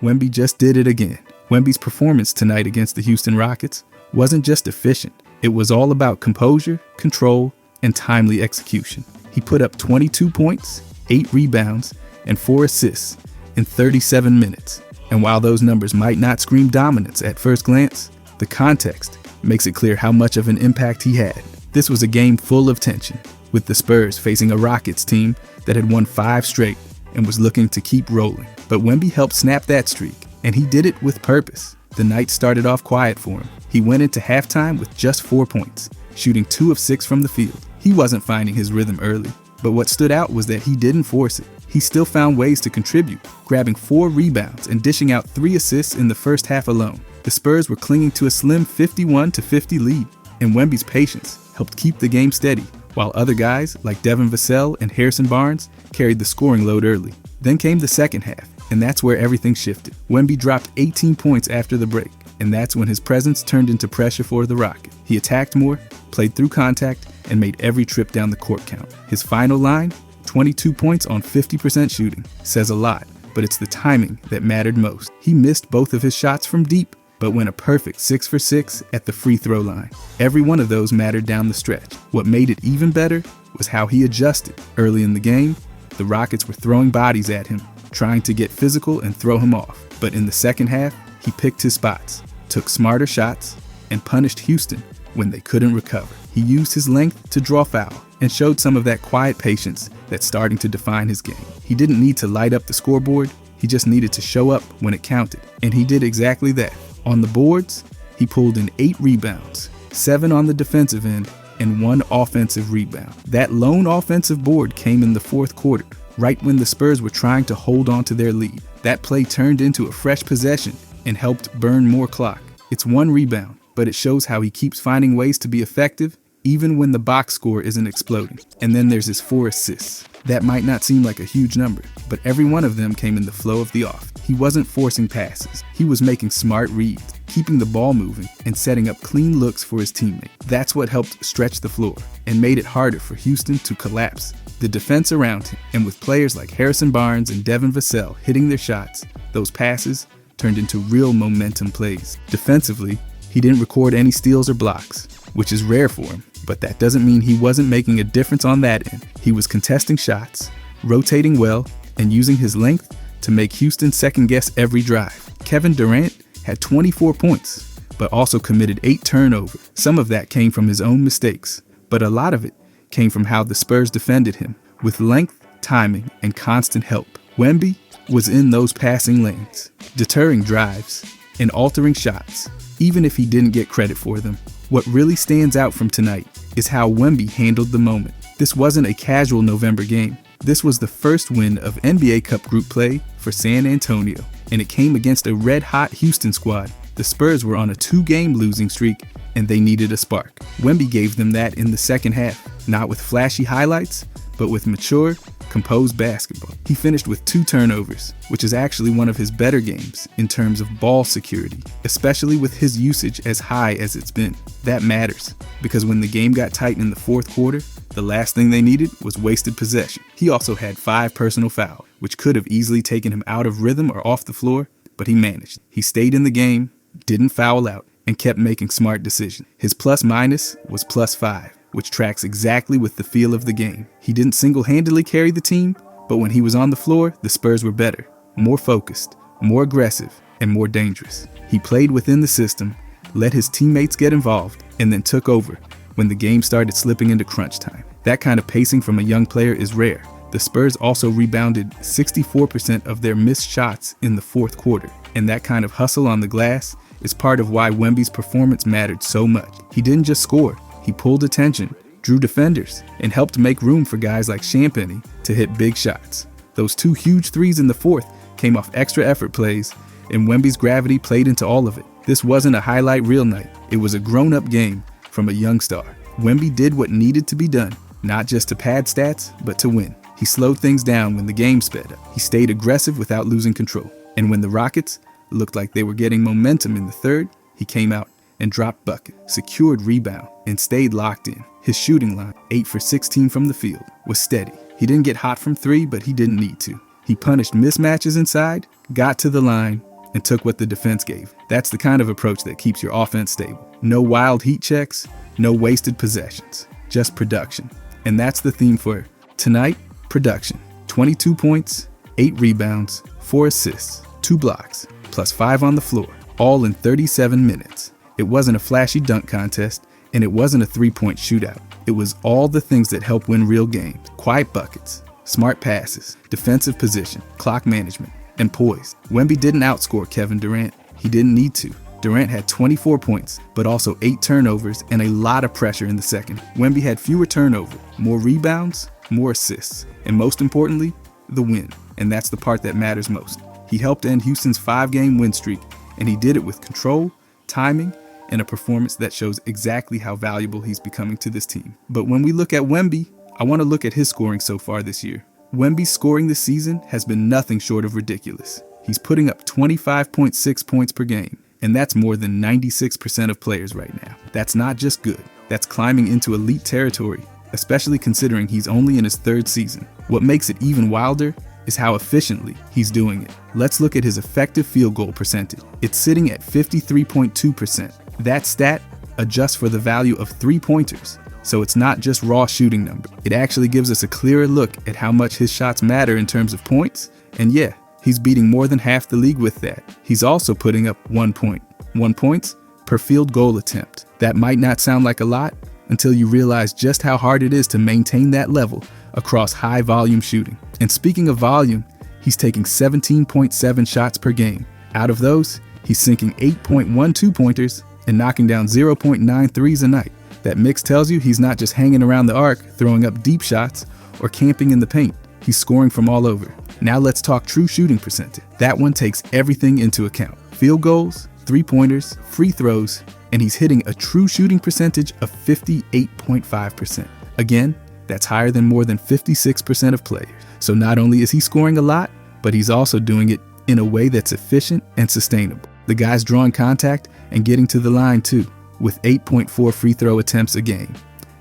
Wemby just did it again. Wemby's performance tonight against the Houston Rockets wasn't just efficient. It was all about composure, control, and timely execution. He put up 22 points, 8 rebounds, and 4 assists in 37 minutes. And while those numbers might not scream dominance at first glance, the context makes it clear how much of an impact he had. This was a game full of tension, with the Spurs facing a Rockets team that had won 5 straight and was looking to keep rolling. But Wemby helped snap that streak, and he did it with purpose. The night started off quiet for him. He went into halftime with just 4 points, shooting 2 of 6 from the field. He wasn't finding his rhythm early, but what stood out was that he didn't force it. He still found ways to contribute, grabbing 4 rebounds and dishing out 3 assists in the first half alone. The Spurs were clinging to a slim 51-50 lead, and Wemby's patience helped keep the game steady, while other guys like Devin Vassell and Harrison Barnes carried the scoring load early. Then came the second half, and that's where everything shifted. Wemby dropped 18 points after the break, and that's when his presence turned into pressure for the Rockets. He attacked more, played through contact, and made every trip down the court count. His final line, 22 points on 50% shooting, says a lot, but it's the timing that mattered most. He missed both of his shots from deep, but went a perfect 6 for 6 at the free throw line. Every one of those mattered down the stretch. What made it even better was how he adjusted. Early in the game, the Rockets were throwing bodies at him, trying to get physical and throw him off. But in the second half, he picked his spots, took smarter shots, and punished Houston when they couldn't recover. He used his length to draw foul and showed some of that quiet patience that's starting to define his game. He didn't need to light up the scoreboard, he just needed to show up when it counted. And he did exactly that. On the boards, he pulled in 8 rebounds, 7 on the defensive end, and 1 offensive rebound. That lone offensive board came in the fourth quarter, right when the Spurs were trying to hold on to their lead. That play turned into a fresh possession and helped burn more clock. It's 1 rebound, but it shows how he keeps finding ways to be effective even when the box score isn't exploding. And then there's his 4 assists. That might not seem like a huge number, but every one of them came in the flow of the off. He wasn't forcing passes. He was making smart reads, keeping the ball moving, and setting up clean looks for his teammate. That's what helped stretch the floor and made it harder for Houston to collapse the defense around him. And with players like Harrison Barnes and Devin Vassell hitting their shots, those passes turned into real momentum plays. Defensively, he didn't record any steals or blocks, which is rare for him, but that doesn't mean he wasn't making a difference on that end. He was contesting shots, rotating well, and using his length to make Houston second-guess every drive. Kevin Durant had 24 points, but also committed 8 turnovers. Some of that came from his own mistakes, but a lot of it came from how the Spurs defended him, with length, timing, and constant help. Wemby was in those passing lanes, deterring drives and altering shots, even if he didn't get credit for them. What really stands out from tonight is how Wemby handled the moment. This wasn't a casual November game. This was the first win of NBA Cup group play for San Antonio, and it came against a red-hot Houston squad. The Spurs were on a 2-game losing streak, and they needed a spark. Wemby gave them that in the second half, not with flashy highlights, but with mature, composed basketball. He finished with 2 turnovers, which is actually one of his better games in terms of ball security, especially with his usage as high as it's been. That matters, because when the game got tight in the fourth quarter, the last thing they needed was wasted possession. He also had 5 personal fouls, which could have easily taken him out of rhythm or off the floor, but he managed. He stayed in the game, didn't foul out, and kept making smart decisions. His plus-minus was +5, which tracks exactly with the feel of the game. He didn't single-handedly carry the team, but when he was on the floor, the Spurs were better, more focused, more aggressive, and more dangerous. He played within the system, let his teammates get involved, and then took over when the game started slipping into crunch time. That kind of pacing from a young player is rare. The Spurs also rebounded 64% of their missed shots in the fourth quarter, and that kind of hustle on the glass is part of why Wemby's performance mattered so much. He didn't just score, he pulled attention, drew defenders, and helped make room for guys like HOPENY to hit big shots. Those 2 huge threes in the fourth came off extra effort plays, and Wemby's gravity played into all of it. This wasn't a highlight reel night, it was a grown-up game from a young star. Wemby did what needed to be done, not just to pad stats, but to win. He slowed things down when the game sped up. He stayed aggressive without losing control. And when the Rockets looked like they were getting momentum in the third, he came out and dropped bucket, secured rebound, and stayed locked in. His shooting line, 8 for 16 from the field, was steady. He didn't get hot from 3, but he didn't need to. He punished mismatches inside, got to the line, and took what the defense gave. That's the kind of approach that keeps your offense stable. No wild heat checks, no wasted possessions, just production. And that's the theme for tonight, production. 22 points, 8 rebounds, 4 assists, 2 blocks, plus 5 on the floor, all in 37 minutes. It wasn't a flashy dunk contest, and it wasn't a 3-point shootout. It was all the things that help win real games. Quiet buckets, smart passes, defensive position, clock management, and poise. Wemby didn't outscore Kevin Durant. He didn't need to. Durant had 24 points, but also 8 turnovers and a lot of pressure in the second. Wemby had fewer turnovers, more rebounds, more assists, and most importantly, the win. And that's the part that matters most. He helped end Houston's 5-game win streak, and he did it with control, timing, and a performance that shows exactly how valuable he's becoming to this team. But when we look at Wemby, I want to look at his scoring so far this year. Wemby's scoring this season has been nothing short of ridiculous. He's putting up 25.6 points per game, and that's more than 96% of players right now. That's not just good, that's climbing into elite territory, especially considering he's only in his 3rd season. What makes it even wilder is how efficiently he's doing it. Let's look at his effective field goal percentage. It's sitting at 53.2%. That stat adjusts for the value of 3-pointers, so it's not just raw shooting number. It actually gives us a clearer look at how much his shots matter in terms of points, and yeah, he's beating more than half the league with that. He's also putting up 1 point. 1 point per field goal attempt. That might not sound like a lot until you realize just how hard it is to maintain that level across high volume shooting. And speaking of volume, he's taking 17.7 shots per game. Out of those, he's sinking 8.12 pointers and knocking down 0.9 threes a night. That mix tells you he's not just hanging around the arc, throwing up deep shots, or camping in the paint. He's scoring from all over. Now let's talk true shooting percentage. That one takes everything into account. Field goals, 3-pointers, free throws, and he's hitting a true shooting percentage of 58.5%. Again, that's higher than more than 56% of players. So not only is he scoring a lot, but he's also doing it in a way that's efficient and sustainable. The guy's drawing contact and getting to the line too, with 8.4 free throw attempts a game.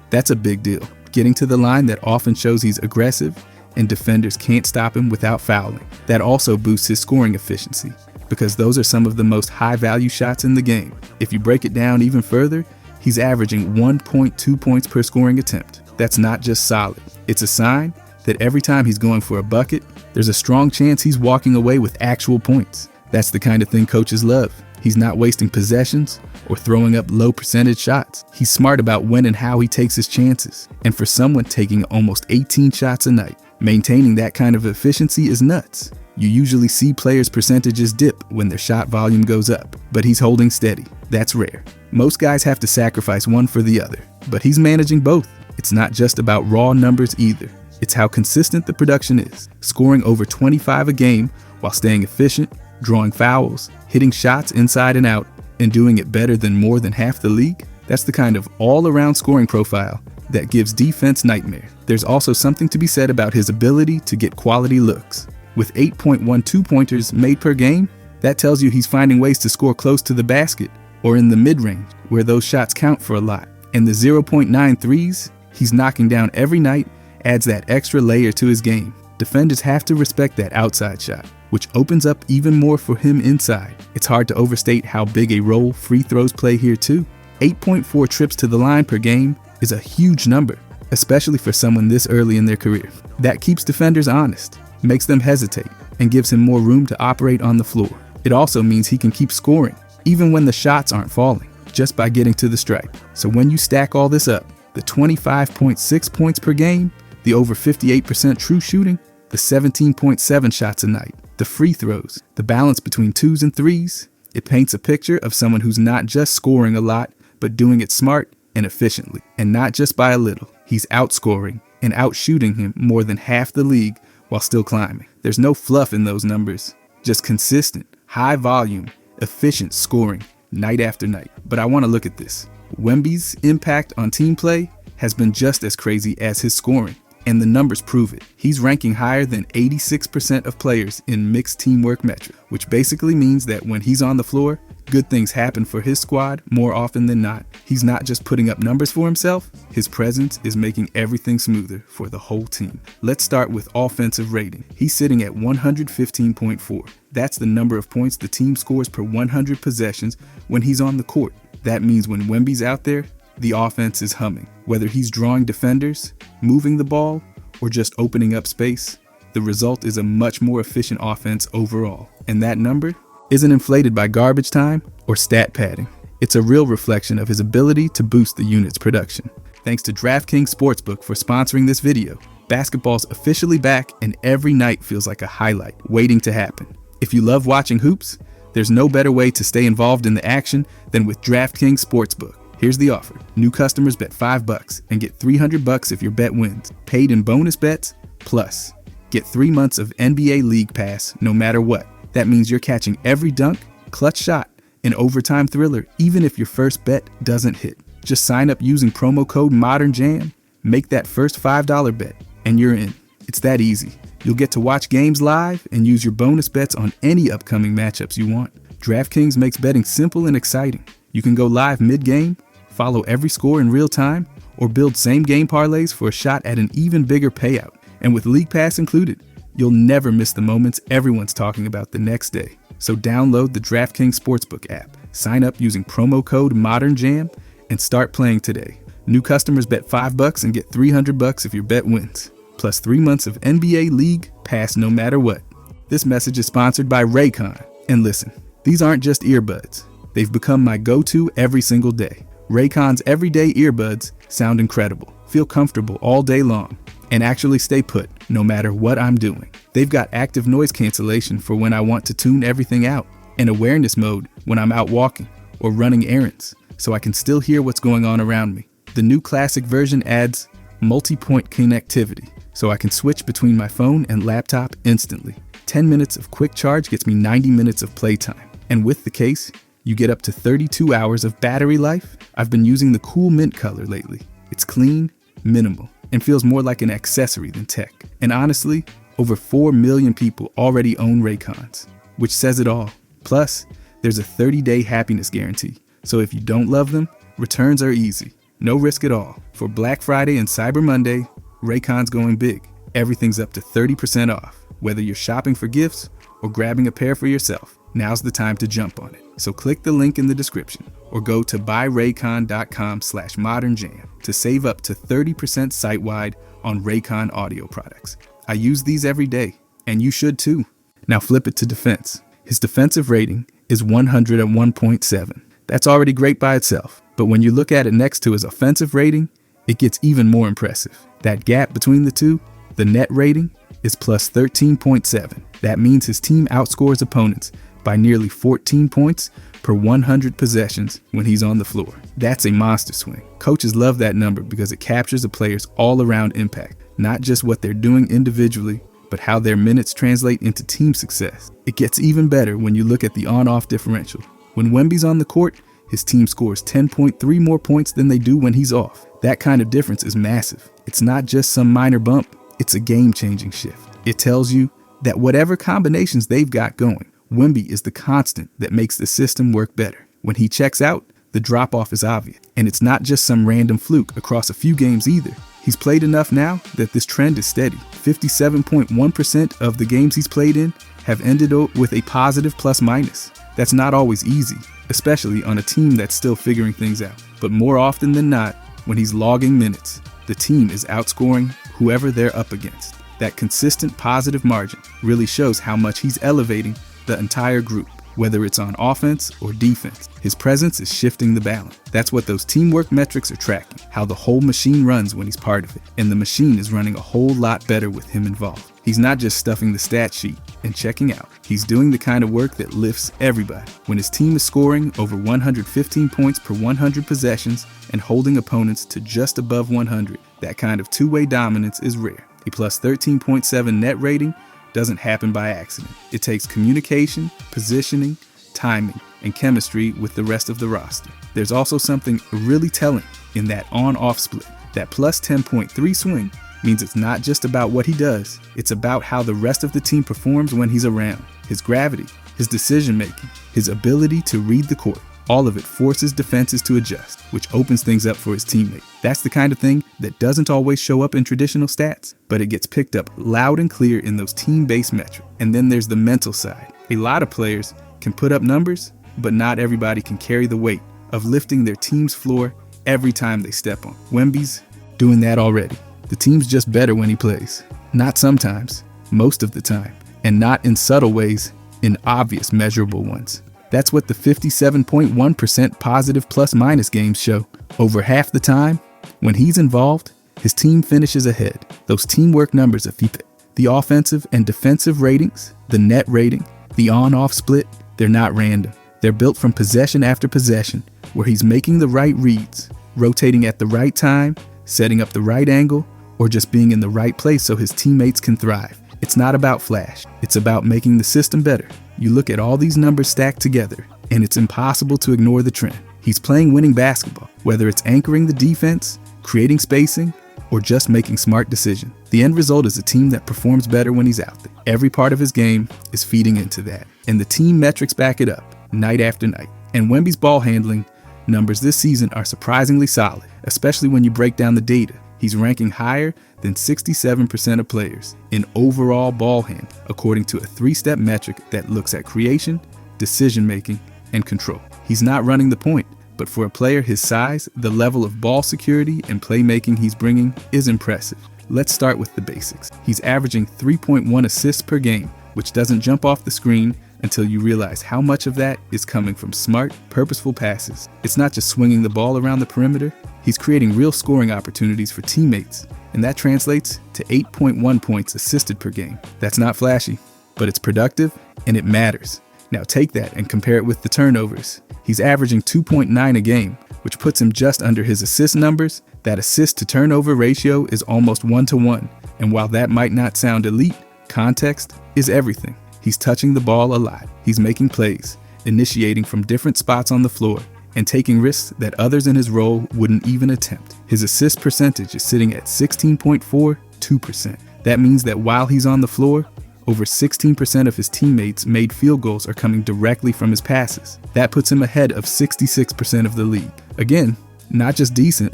That's a big deal. Getting to the line that often shows he's aggressive and defenders can't stop him without fouling. That also boosts his scoring efficiency, because those are some of the most high-value shots in the game. If you break it down even further, he's averaging 1.2 points per scoring attempt. That's not just solid. It's a sign that every time he's going for a bucket, there's a strong chance he's walking away with actual points. That's the kind of thing coaches love. He's not wasting possessions or throwing up low percentage shots. He's smart about when and how he takes his chances. And for someone taking almost 18 shots a night, maintaining that kind of efficiency is nuts. You usually see players' percentages dip when their shot volume goes up, but he's holding steady. That's rare. Most guys have to sacrifice one for the other, but he's managing both. It's not just about raw numbers either. It's how consistent the production is, scoring over 25 a game while staying efficient, drawing fouls, hitting shots inside and out, and doing it better than more than half the league. That's the kind of all-around scoring profile that gives defense nightmare. There's also something to be said about his ability to get quality looks. With 8.12 pointers made per game, that tells you he's finding ways to score close to the basket or in the mid-range, where those shots count for a lot. And the 0.9 threes he's knocking down every night adds that extra layer to his game. Defenders have to respect that outside shot, which opens up even more for him inside. It's hard to overstate how big a role free throws play here too. 8.4 trips to the line per game is a huge number, especially for someone this early in their career. That keeps defenders honest, makes them hesitate, and gives him more room to operate on the floor. It also means he can keep scoring, even when the shots aren't falling, just by getting to the stripe. So when you stack all this up, the 25.6 points per game, the over 58% true shooting, the 17.7 shots a night, the free throws, the balance between 2s and 3s, it paints a picture of someone who's not just scoring a lot, but doing it smart and efficiently. And not just by a little. He's outscoring and outshooting him more than half the league while still climbing. There's no fluff in those numbers, just consistent, high volume, efficient scoring night after night. But I want to look at this. Wemby's impact on team play has been just as crazy as his scoring, and the numbers prove it. He's ranking higher than 86% of players in mixed teamwork metric, which basically means that when he's on the floor, Good things happen for his squad more often than not. He's not just putting up numbers for himself, his presence is making everything smoother for the whole team. Let's start with offensive rating. He's sitting at 115.4. That's the number of points the team scores per 100 possessions when he's on the court. That means when Wemby's out there, the offense is humming. Whether he's drawing defenders, moving the ball, or just opening up space, the result is a much more efficient offense overall. And that number isn't inflated by garbage time or stat padding. It's a real reflection of his ability to boost the unit's production. Thanks to DraftKings Sportsbook for sponsoring this video. Basketball's officially back and every night feels like a highlight waiting to happen. If you love watching hoops, there's no better way to stay involved in the action than with DraftKings Sportsbook. Here's the offer. New customers bet $5 and get $300 if your bet wins. Paid in bonus bets, plus get 3 months of NBA League Pass no matter what. That means you're catching every dunk, clutch shot, and overtime thriller even if your first bet doesn't hit. Just sign up using promo code ModernJam, make that first $5 bet, and you're in. It's that easy. You'll get to watch games live and use your bonus bets on any upcoming matchups you want. DraftKings makes betting simple and exciting. You can go live mid-game, follow every score in real time, or build same-game parlays for a shot at an even bigger payout. And with League Pass included, you'll never miss the moments everyone's talking about the next day. So download the DraftKings Sportsbook app, sign up using promo code ModernJam, and start playing today. New customers bet $5 and get $300 if your bet wins. Plus 3 months of NBA League Pass no matter what. This message is sponsored by Raycon. And listen, these aren't just earbuds. They've become my go-to every single day. Raycon's everyday earbuds sound incredible, feel comfortable all day long, and actually stay put no matter what I'm doing. They've got active noise cancellation for when I want to tune everything out, and awareness mode when I'm out walking or running errands, so I can still hear what's going on around me. The new classic version adds multi-point connectivity, so I can switch between my phone and laptop instantly. 10 minutes of quick charge gets me 90 minutes of playtime. And with the case, you get up to 32 hours of battery life. I've been using the cool mint color lately. It's clean, minimal, and feels more like an accessory than tech. And honestly, over 4 million people already own Raycons, which says it all. Plus, there's a 30-day happiness guarantee. So if you don't love them, returns are easy. No risk at all. For Black Friday and Cyber Monday, Raycon's going big. Everything's up to 30% off. Whether you're shopping for gifts or grabbing a pair for yourself, now's the time to jump on it. So click the link in the description or go to buyraycon.com/modernjam to save up to 30% site-wide on Raycon audio products. I use these every day, and you should too. Now flip it to defense. His defensive rating is 101.7. That's already great by itself, but when you look at it next to his offensive rating, it gets even more impressive. That gap between the two, the net rating, is plus 13.7. That means his team outscores opponents by nearly 14 points per 100 possessions when he's on the floor. That's a monster swing. Coaches love that number because it captures a player's all-around impact, not just what they're doing individually, but how their minutes translate into team success. It gets even better when you look at the on-off differential. When Wemby's on the court, his team scores 10.3 more points than they do when he's off. That kind of difference is massive. It's not just some minor bump, it's a game-changing shift. It tells you that whatever combinations they've got going, Wemby is the constant that makes the system work better. When he checks out, the drop-off is obvious. And it's not just some random fluke across a few games either. He's played enough now that this trend is steady. 57.1% of the games he's played in have ended with a positive plus-minus. That's not always easy, especially on a team that's still figuring things out. But more often than not, when he's logging minutes, the team is outscoring whoever they're up against. That consistent positive margin really shows how much he's elevating the entire group, whether it's on offense or defense. His presence is shifting the balance. That's what those teamwork metrics are tracking, how the whole machine runs when he's part of it. And the machine is running a whole lot better with him involved. He's not just stuffing the stat sheet and checking out. He's doing the kind of work that lifts everybody. When his team is scoring over 115 points per 100 possessions and holding opponents to just above 100, that kind of two-way dominance is rare. A plus 13.7 net rating doesn't happen by accident. It takes communication, positioning, timing, and chemistry with the rest of the roster. There's also something really telling in that on-off split. That plus 10.3 swing means it's not just about what he does, it's about how the rest of the team performs when he's around. His gravity, his decision making, his ability to read the court. All of it forces defenses to adjust, which opens things up for his teammate. That's the kind of thing that doesn't always show up in traditional stats, but it gets picked up loud and clear in those team-based metrics. And then there's the mental side. A lot of players can put up numbers, but not everybody can carry the weight of lifting their team's floor every time they step on. Wemby's doing that already. The team's just better when he plays. Not sometimes, most of the time, and not in subtle ways, in obvious measurable ones. That's what the 57.1% positive plus-minus games show. Over half the time, when he's involved, his team finishes ahead. Those teamwork numbers of FIPE, the offensive and defensive ratings, the net rating, the on-off split, they're not random. They're built from possession after possession, where he's making the right reads, rotating at the right time, setting up the right angle, or just being in the right place so his teammates can thrive. It's not about flash. It's about making the system better. You look at all these numbers stacked together, and it's impossible to ignore the trend. He's playing winning basketball, whether it's anchoring the defense, creating spacing, or just making smart decisions. The end result is a team that performs better when he's out there. Every part of his game is feeding into that, and the team metrics back it up, night after night. And Wemby's ball handling numbers this season are surprisingly solid, especially when you break down the data. He's ranking higher than 67% of players in overall ball handling, according to a 3-step metric that looks at creation, decision-making, and control. He's not running the point, but for a player his size, the level of ball security and playmaking he's bringing is impressive. Let's start with the basics. He's averaging 3.1 assists per game, which doesn't jump off the screen until you realize how much of that is coming from smart, purposeful passes. It's not just swinging the ball around the perimeter. He's creating real scoring opportunities for teammates, and that translates to 8.1 points assisted per game. That's not flashy, but it's productive and it matters. Now take that and compare it with the turnovers. He's averaging 2.9 a game, which puts him just under his assist numbers. That assist to turnover ratio is almost 1-to-1, and while that might not sound elite, context is everything. He's touching the ball a lot. He's making plays, initiating from different spots on the floor, and taking risks that others in his role wouldn't even attempt. His assist percentage is sitting at 16.42%. That means that while he's on the floor, over 16% of his teammates' made field goals are coming directly from his passes. That puts him ahead of 66% of the league. Again, not just decent,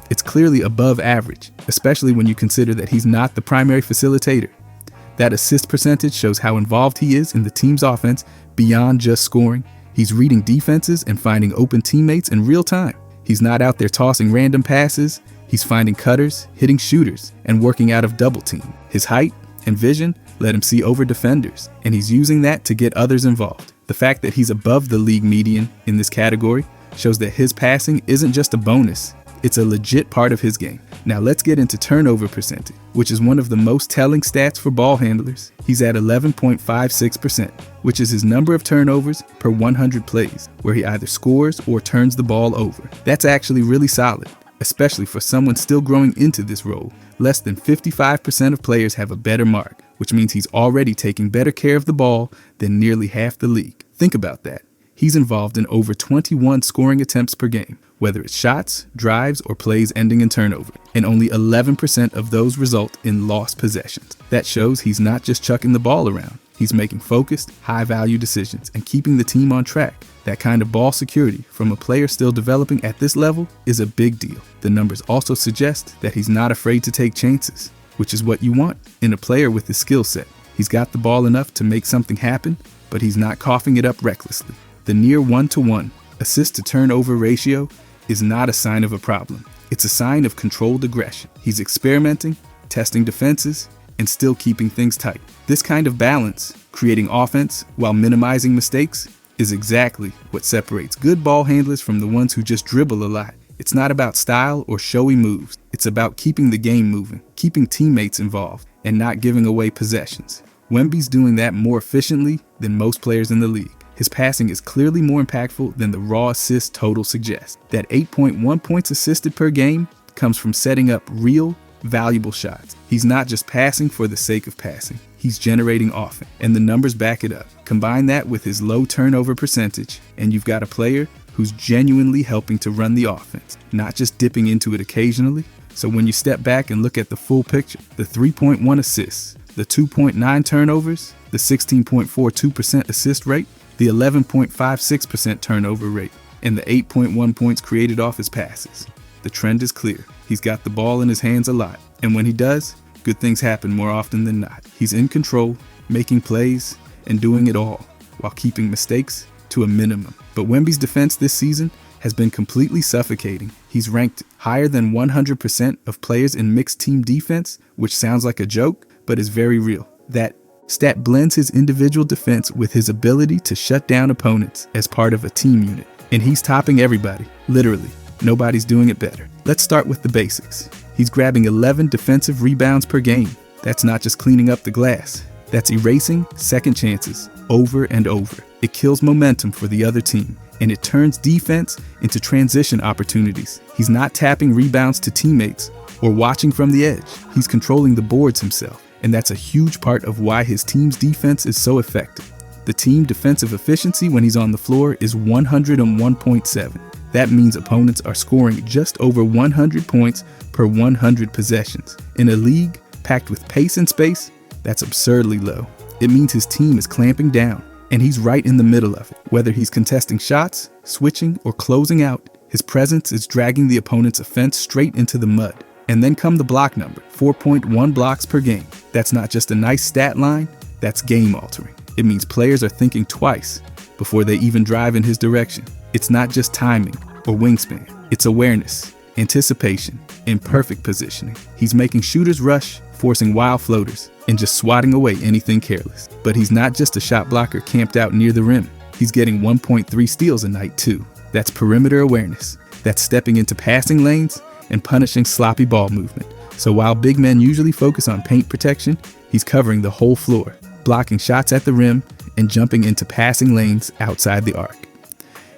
it's clearly above average, especially when you consider that he's not the primary facilitator. That assist percentage shows how involved he is in the team's offense beyond just scoring. He's reading defenses and finding open teammates in real time. He's not out there tossing random passes. He's finding cutters, hitting shooters, and working out of double team. His height and vision let him see over defenders, and he's using that to get others involved. The fact that he's above the league median in this category shows that his passing isn't just a bonus, it's a legit part of his game. Now let's get into turnover percentage, which is one of the most telling stats for ball handlers. He's at 11.56%, which is his number of turnovers per 100 plays, where he either scores or turns the ball over. That's actually really solid, especially for someone still growing into this role. Less than 55% of players have a better mark, which means he's already taking better care of the ball than nearly half the league. Think about that. He's involved in over 21 scoring attempts per game, whether it's shots, drives, or plays ending in turnover, and only 11% of those result in lost possessions. That shows he's not just chucking the ball around. He's making focused, high-value decisions and keeping the team on track. That kind of ball security from a player still developing at this level is a big deal. The numbers also suggest that he's not afraid to take chances, which is what you want in a player with his skill set. He's got the ball enough to make something happen, but he's not coughing it up recklessly. The near 1-to-1 assist to turnover ratio is not a sign of a problem. It's a sign of controlled aggression. He's experimenting, testing defenses, and still keeping things tight. This kind of balance, creating offense while minimizing mistakes, is exactly what separates good ball handlers from the ones who just dribble a lot. It's not about style or showy moves. It's about keeping the game moving, keeping teammates involved, and not giving away possessions. Wemby's doing that more efficiently than most players in the league. His passing is clearly more impactful than the raw assist total suggests. That 8.1 points assisted per game comes from setting up real, valuable shots. He's not just passing for the sake of passing. He's generating offense, and the numbers back it up. Combine that with his low turnover percentage, and you've got a player who's genuinely helping to run the offense, not just dipping into it occasionally. So when you step back and look at the full picture, the 3.1 assists, the 2.9 turnovers, the 16.42% assist rate, the 11.56% turnover rate, and the 8.1 points created off his passes. The trend is clear. He's got the ball in his hands a lot, and when he does, good things happen more often than not. He's in control, making plays, and doing it all, while keeping mistakes to a minimum. But Wemby's defense this season has been completely suffocating. He's ranked higher than 100% of players in mixed team defense, which sounds like a joke, but is very real. That stat blends his individual defense with his ability to shut down opponents as part of a team unit. And he's topping everybody, literally. Nobody's doing it better. Let's start with the basics. He's grabbing 11 defensive rebounds per game. That's not just cleaning up the glass. That's erasing second chances over and over. It kills momentum for the other team, and it turns defense into transition opportunities. He's not tapping rebounds to teammates or watching from the edge. He's controlling the boards himself, and that's a huge part of why his team's defense is so effective. The team defensive efficiency when he's on the floor is 101.7. That means opponents are scoring just over 100 points per 100 possessions. In a league packed with pace and space, that's absurdly low. It means his team is clamping down, and he's right in the middle of it. Whether he's contesting shots, switching, or closing out, his presence is dragging the opponent's offense straight into the mud. And then come the block number, 4.1 blocks per game. That's not just a nice stat line, that's game altering. It means players are thinking twice before they even drive in his direction. It's not just timing or wingspan, it's awareness, anticipation, and perfect positioning. He's making shooters rush, forcing wild floaters, and just swatting away anything careless. But he's not just a shot blocker camped out near the rim. He's getting 1.3 steals a night too. That's perimeter awareness. That's stepping into passing lanes and punishing sloppy ball movement. So while big men usually focus on paint protection, he's covering the whole floor, blocking shots at the rim and jumping into passing lanes outside the arc.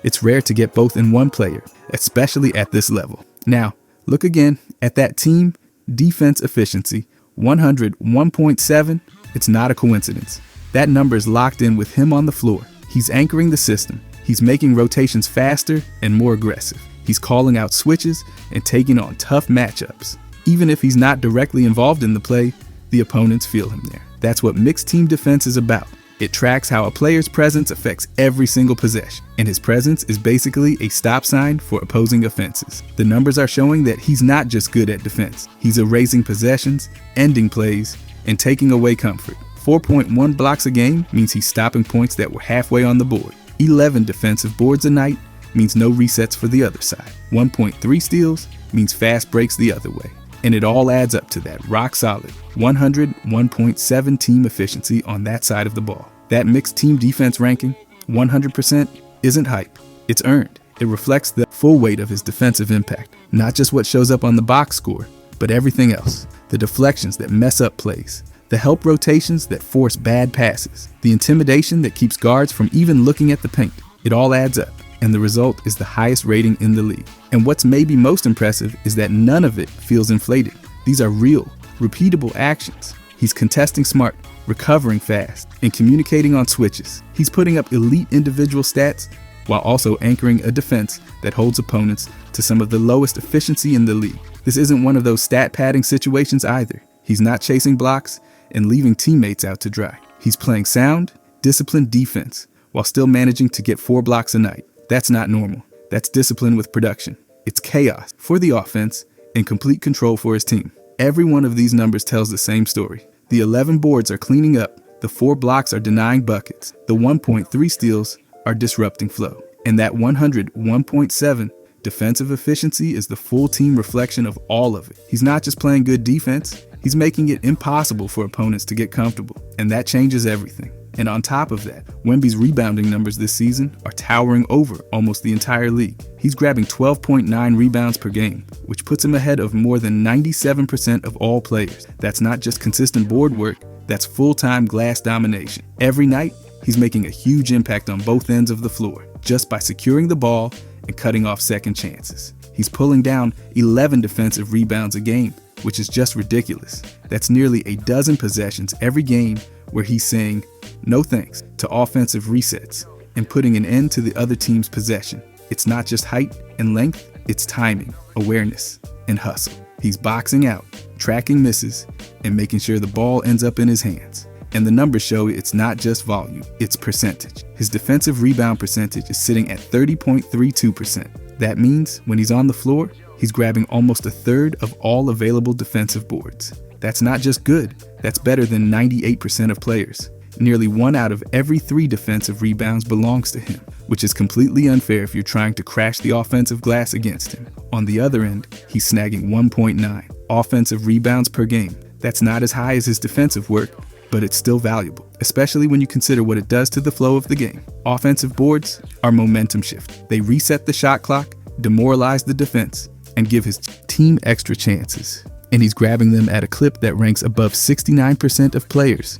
It's rare to get both in one player, especially at this level. Now, look again at that team defense efficiency, 101.7. It's not a coincidence. That number is locked in with him on the floor. He's anchoring the system. He's making rotations faster and more aggressive. He's calling out switches and taking on tough matchups. Even if he's not directly involved in the play, the opponents feel him there. That's what mixed team defense is about. It tracks how a player's presence affects every single possession, and his presence is basically a stop sign for opposing offenses. The numbers are showing that he's not just good at defense. He's erasing possessions, ending plays, and taking away comfort. 4.1 blocks a game means he's stopping points that were halfway on the board. 11 defensive boards a night means no resets for the other side. 1.3 steals means fast breaks the other way. And it all adds up to that rock solid 101.7 team efficiency on that side of the ball. That mixed team defense ranking, 100%, isn't hype. It's earned. It reflects the full weight of his defensive impact. Not just what shows up on the box score, but everything else. The deflections that mess up plays. The help rotations that force bad passes. The intimidation that keeps guards from even looking at the paint. It all adds up, and the result is the highest rating in the league. And what's maybe most impressive is that none of it feels inflated. These are real, repeatable actions. He's contesting smart, recovering fast, and communicating on switches. He's putting up elite individual stats while also anchoring a defense that holds opponents to some of the lowest efficiency in the league. This isn't one of those stat padding situations either. He's not chasing blocks and leaving teammates out to dry. He's playing sound, disciplined defense while still managing to get 4 blocks a night. That's not normal. That's discipline with production. It's chaos for the offense and complete control for his team. Every one of these numbers tells the same story. The 11 boards are cleaning up, the 4 blocks are denying buckets, the 1.3 steals are disrupting flow, and that 101.7 defensive efficiency is the full team reflection of all of it. He's not just playing good defense, he's making it impossible for opponents to get comfortable, and that changes everything. And on top of that, Wemby's rebounding numbers this season are towering over almost the entire league. He's grabbing 12.9 rebounds per game, which puts him ahead of more than 97% of all players. That's not just consistent board work, that's full-time glass domination. Every night, he's making a huge impact on both ends of the floor, just by securing the ball and cutting off second chances. He's pulling down 11 defensive rebounds a game, which is just ridiculous. That's nearly a dozen possessions every game where he's saying no thanks to offensive resets and putting an end to the other team's possession. It's not just height and length, it's timing, awareness, and hustle. He's boxing out, tracking misses, and making sure the ball ends up in his hands. And the numbers show it's not just volume, it's percentage. His defensive rebound percentage is sitting at 30.32%. That means when he's on the floor, he's grabbing almost a third of all available defensive boards. That's not just good, that's better than 98% of players. Nearly 1 out of every 3 defensive rebounds belongs to him, which is completely unfair if you're trying to crash the offensive glass against him. On the other end, he's snagging 1.9 offensive rebounds per game. That's not as high as his defensive work, but it's still valuable, especially when you consider what it does to the flow of the game. Offensive boards are momentum shift. They reset the shot clock, demoralize the defense, and give his team extra chances. And he's grabbing them at a clip that ranks above 69% of players,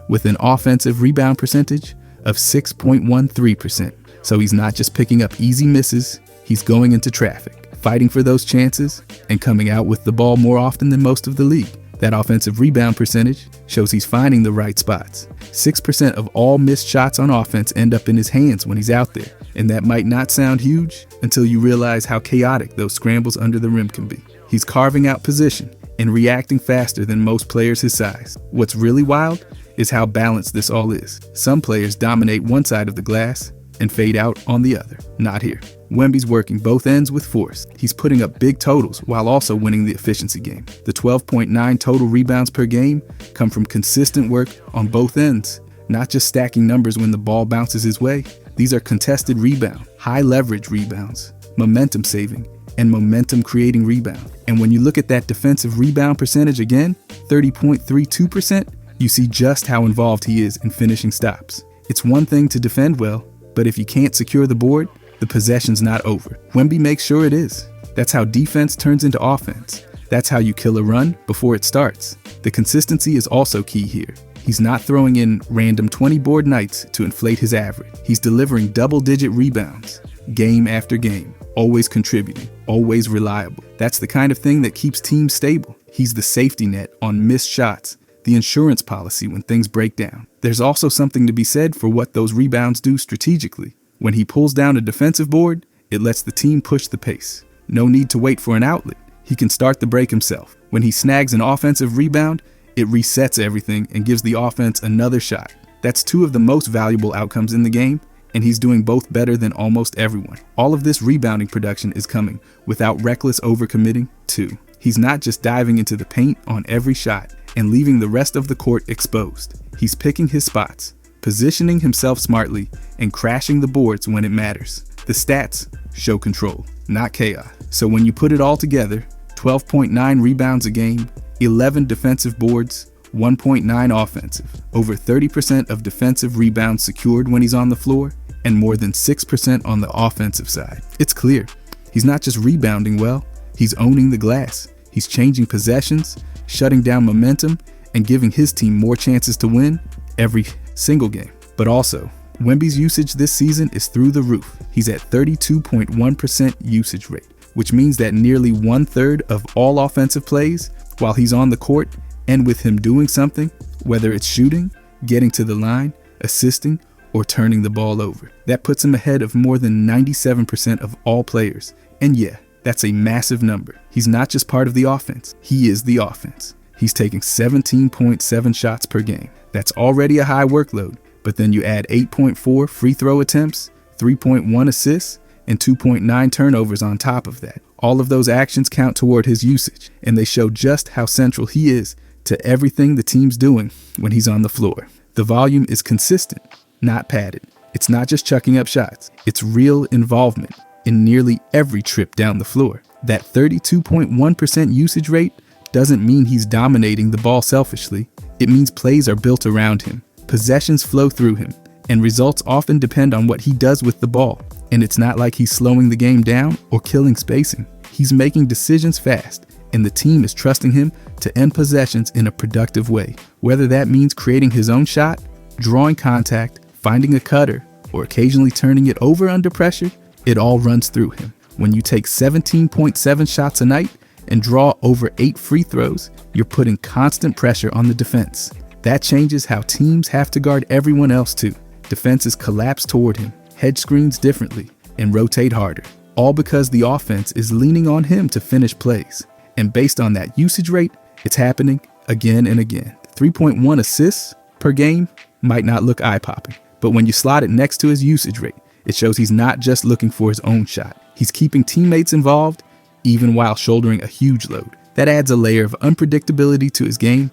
with an offensive rebound percentage of 6.13%. So he's not just picking up easy misses, he's going into traffic, fighting for those chances, and coming out with the ball more often than most of the league. That offensive rebound percentage shows he's finding the right spots. 6% of all missed shots on offense end up in his hands when he's out there, and that might not sound huge until you realize how chaotic those scrambles under the rim can be. He's carving out position and reacting faster than most players his size. What's really wild is how balanced this all is. Some players dominate one side of the glass and fade out on the other. Not here. Wemby's working both ends with force. He's putting up big totals while also winning the efficiency game. The 12.9 total rebounds per game come from consistent work on both ends, not just stacking numbers when the ball bounces his way. These are contested rebound, high leverage rebounds, momentum saving, and momentum creating rebound. And when you look at that defensive rebound percentage again, 30.32%, you see just how involved he is in finishing stops. It's one thing to defend well, but if you can't secure the board, the possession's not over. Wemby makes sure it is. That's how defense turns into offense. That's how you kill a run before it starts. The consistency is also key here. He's not throwing in random 20-board nights to inflate his average. He's delivering double-digit rebounds, game after game, always contributing, always reliable. That's the kind of thing that keeps teams stable. He's the safety net on missed shots, the insurance policy when things break down. There's also something to be said for what those rebounds do strategically. When he pulls down a defensive board, it lets the team push the pace. No need to wait for an outlet. He can start the break himself. When he snags an offensive rebound, it resets everything and gives the offense another shot. That's 2 of the most valuable outcomes in the game, and he's doing both better than almost everyone. All of this rebounding production is coming without reckless overcommitting, too. He's not just diving into the paint on every shot and leaving the rest of the court exposed. He's picking his spots, positioning himself smartly, and crashing the boards when it matters. The stats show control, not chaos. So when you put it all together, 12.9 rebounds a game, 11 defensive boards, 1.9 offensive, over 30% of defensive rebounds secured when he's on the floor, and more than 6% on the offensive side. It's clear, he's not just rebounding well, he's owning the glass. He's changing possessions, shutting down momentum, and giving his team more chances to win every single game. But also, Wemby's usage this season is through the roof. He's at 32.1% usage rate, which means that nearly 1/3 of all offensive plays while he's on the court end with him doing something, whether it's shooting, getting to the line, assisting, or turning the ball over. That puts him ahead of more than 97% of all players. And yeah, that's a massive number. He's not just part of the offense, he is the offense. He's taking 17.7 shots per game. That's already a high workload, but then you add 8.4 free throw attempts, 3.1 assists, and 2.9 turnovers on top of that. All of those actions count toward his usage, and they show just how central he is to everything the team's doing when he's on the floor. The volume is consistent, not padded. It's not just chucking up shots, it's real involvement in nearly every trip down the floor. That 32.1% usage rate doesn't mean he's dominating the ball selfishly. It means plays are built around him, possessions flow through him, and results often depend on what he does with the ball. And it's not like he's slowing the game down or killing spacing. He's making decisions fast, and the team is trusting him to end possessions in a productive way. Whether that means creating his own shot, drawing contact, finding a cutter, or occasionally turning it over under pressure, it all runs through him. When you take 17.7 shots a night and draw over 8 free throws, you're putting constant pressure on the defense. That changes how teams have to guard everyone else too. Defenses collapse toward him, hedge screens differently, and rotate harder, all because the offense is leaning on him to finish plays. And based on that usage rate, it's happening again and again. 3.1 assists, per game might not look eye-popping, but when you slot it next to his usage rate, it shows he's not just looking for his own shot. He's keeping teammates involved, even while shouldering a huge load. That adds a layer of unpredictability to his game,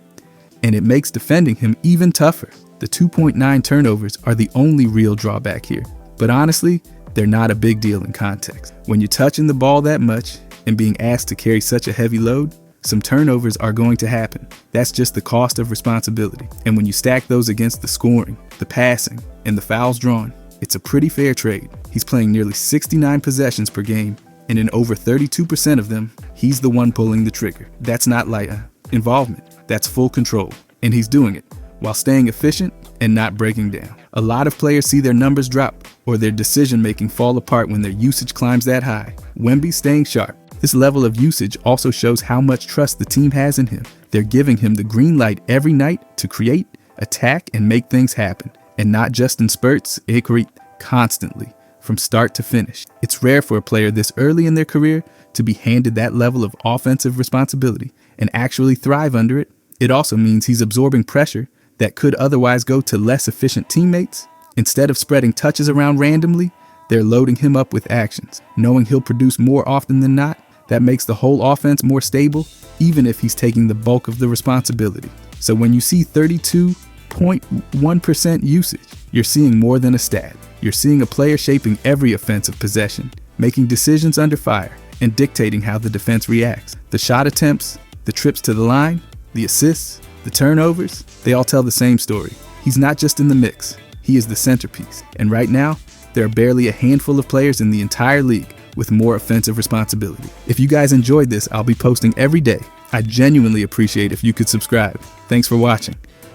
and it makes defending him even tougher. The 2.9 turnovers are the only real drawback here, but honestly, they're not a big deal in context. When you're touching the ball that much and being asked to carry such a heavy load, some turnovers are going to happen. That's just the cost of responsibility. And when you stack those against the scoring, the passing, and the fouls drawn, it's a pretty fair trade. He's playing nearly 69 possessions per game, and in over 32% of them, he's the one pulling the trigger. That's not light involvement, that's full control. And he's doing it while staying efficient and not breaking down. A lot of players see their numbers drop or their decision-making fall apart when their usage climbs that high. Wemby's staying sharp. This level of usage also shows how much trust the team has in him. They're giving him the green light every night to create, attack, and make things happen. And not just in spurts, constantly, from start to finish. It's rare for a player this early in their career to be handed that level of offensive responsibility and actually thrive under it. It also means he's absorbing pressure that could otherwise go to less efficient teammates. Instead of spreading touches around randomly, they're loading him up with actions, knowing he'll produce more often than not. That makes the whole offense more stable, even if he's taking the bulk of the responsibility. So when you see 32.1% usage, you're seeing more than a stat. You're seeing a player shaping every offensive possession, making decisions under fire, and dictating how the defense reacts. The shot attempts, the trips to the line, the assists, the turnovers, they all tell the same story. He's not just in the mix, he is the centerpiece. And right now, there are barely a handful of players in the entire league with more offensive responsibility. If you guys enjoyed this, I'll be posting every day. I genuinely appreciate if you could subscribe. Thanks for watching.